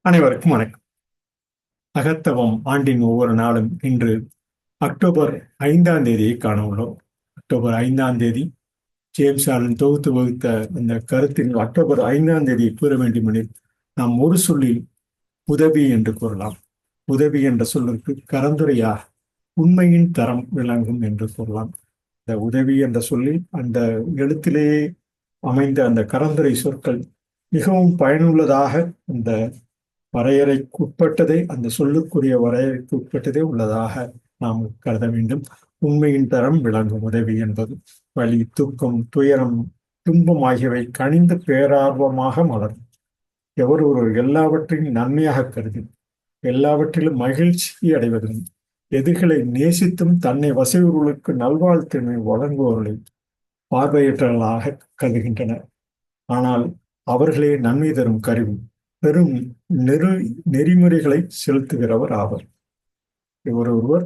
அனைவருக்கும் வணக்கம். அகத்தவம் ஆண்டின் ஒவ்வொரு நாளும் இன்று அக்டோபர் 5ஆம் தேதியை காண உள்ளோம். அக்டோபர் 5ஆம் தேதி ஜேம்ஸ் ஆலன் தொகுத்து வகுத்த இந்த கருத்தின் அக்டோபர் 5ஆம் தேதியை கூற வேண்டுமெனில் நாம் ஒரு சொல்லில் உதவி என்று கூறலாம். உதவி என்ற சொல்லுக்கு கரந்துரையாக உண்மையின் தரம் விளங்கும் என்று கூறலாம். இந்த உதவி என்ற சொல்லில் அந்த எழுத்திலேயே அமைந்த அந்த கரந்துரை சொற்கள் மிகவும் பயனுள்ளதாக இந்த வரையறைக்கு உட்பட்டதே, அந்த சொல்லுக்குரிய வரையறைக்கு உட்பட்டதே உள்ளதாக நாம் கருத வேண்டும். உண்மையின் தரம் விளங்கும் உதவி என்பது வலி, துக்கம், துயரம், துன்பம் ஆகியவை கனிந்த பேரார்வமாக மலரும். எவர் ஒருவர் எல்லாவற்றையும் நன்மையாக கருதி எல்லாவற்றிலும் மகிழ்ச்சி அடைவதும் எதிர்களை நேசித்தும் தன்னை வசையுறுவர்களுக்கு நல்வாழ்த்தினை வழங்குபவர்களை பார்வையற்றவர்களாக கருதுகின்றனர். ஆனால் அவர்களே நன்மை தரும் கருவி, பெரும் நெறிமுறைகளை செலுத்துகிறவர் ஆவர். ஒருவர்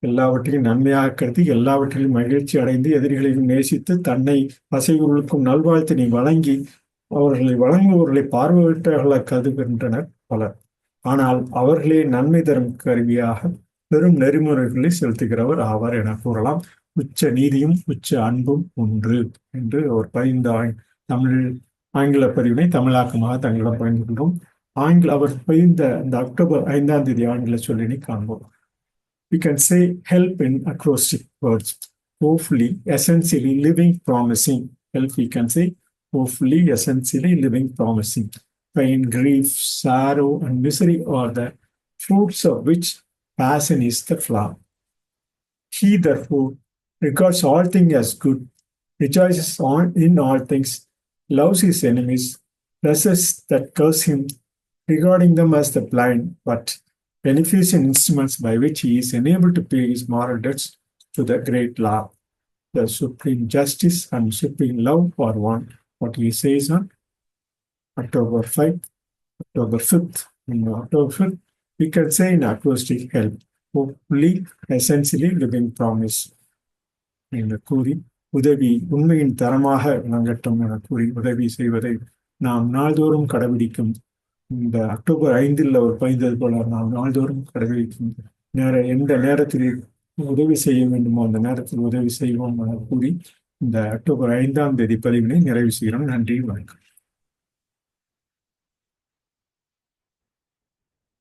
எல்லாவற்றையும் நன்மையாக கருதி எல்லாவற்றிலும் மகிழ்ச்சி அடைந்து எதிரிகளையும் நேசித்து தன்னை வசைகளுக்கும் நல்வாழ்த்தினை வழங்கி அவர்களை வழங்குபவர்களை பார்வையிட்டவர்களாக கருதுகின்றனர் பலர். ஆனால் அவர்களே நன்மை தரும் கருவியாக பெரும் நெறிமுறைகளை செலுத்துகிறவர் ஆவார் என கூறலாம். உச்ச நீதியும் உச்ச அன்பும் ஒன்று என்று ஒரு தமிழ் ஆங்கில பதிவினை தமிழாக்கமாக தங்களிடம் பகிர்ந்து கொள்கிறோம். அவர் பகிர்ந்த இந்த அக்டோபர் 5ஆம் தேதி ஆங்கில சொல்லினை காண்போம். We can say help in acrostic words. Hopefully, essentially living, promising. Help we can say hopefully, essentially living, promising. Pain, grief, sorrow, and misery are the fruits of which passion is the flower. He therefore regards all things as good, rejoices in all things, loves his enemies, blesses that curse him, regarding them as the blind, but beneficent instruments by which he is enabled to pay his moral debts to the great law. The supreme justice and supreme love are one. What he says on October 5th, October 5th, October 5th, we can say in acrostic help, hopefully, essentially living promise. என்று கூறி உதவி உண்மையின் தரமாக விளங்கட்டும் என கூறி உதவி செய்வதை நாம் நாள்தோறும் கடைபிடிக்கும். இந்த அக்டோபர் 5ல் அவர் பயந்தது போல நாம் நாள்தோறும் கடைபிடிக்கும் எந்த நேரத்தில் உதவி செய்ய வேண்டுமோ அந்த நேரத்தில் உதவி செய்வோம் என கூறி இந்த அக்டோபர் 5ஆம் தேதி பதிவினை நிறைவு செய்கிறோம். நன்றி, வணக்கம்.